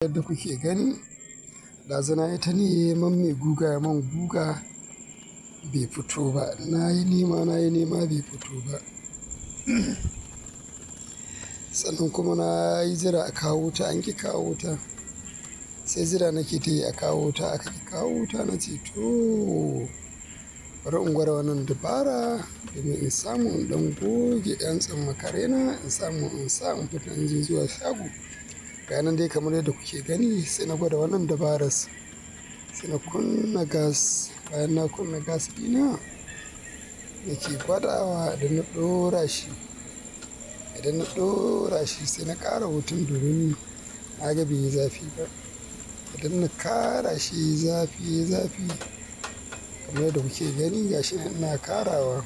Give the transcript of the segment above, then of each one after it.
Yadda kuke gani, ɗazuna ita neman mai guga ya man guga bai fito ba. Na yi nema bai fito ba. Sannan kuma na yi jira a kawo wuta, an ƙi kawo wuta. Sai jira nake ta yi a kawo wuta, aka ƙi kawo wuta. Na ce to bari in gwada wannan dabara domin in samu in ɗan goge ɗan tsammakarena, in samu in sa in fita in je zuwa shago. Ga nan dai kamar yadda kuke gani, sai na gwada wannan dabarar. Sai na kunna gas, bayan na kunna gas ɗina nake gwadawa idan na ɗora shi sai na ƙara wutan domin na ga bai yi zafi ba. Idan na ƙara shi zafi kamar yadda kuke gani, gashi nan ina ƙarawa.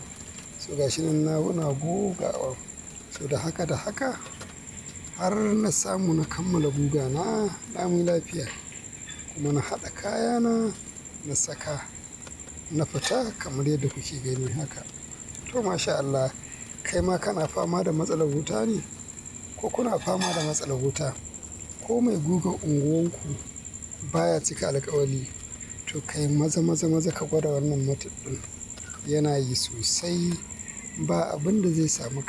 So gashi nan na gogawa. So da haka har na samu na kammala guga na lami lafiya. Kuma na haɗa kayana na saka na fita kamar yadda kuke gani haka. To masha Allah, kai ma kana fama da matsalar wuta ne? Ko kuna fama da matsalar wuta? Ko mai gugan unguwanku baya cika alƙawari? To kai maza ka gwada wannan method ɗin. Yana yi sosai. Ba abin da zai samu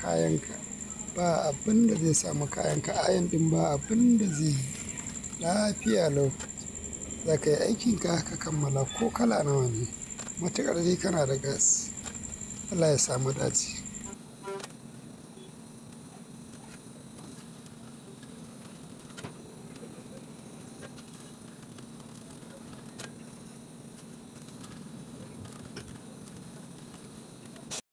kayanka. Ayon ɗin ba abin da zai yi. Lafiya lau. Za ka yi aikinka ka kammala ko kala nawa ne. Matuƙar dai kana da gas. Allah ya sa mu dace.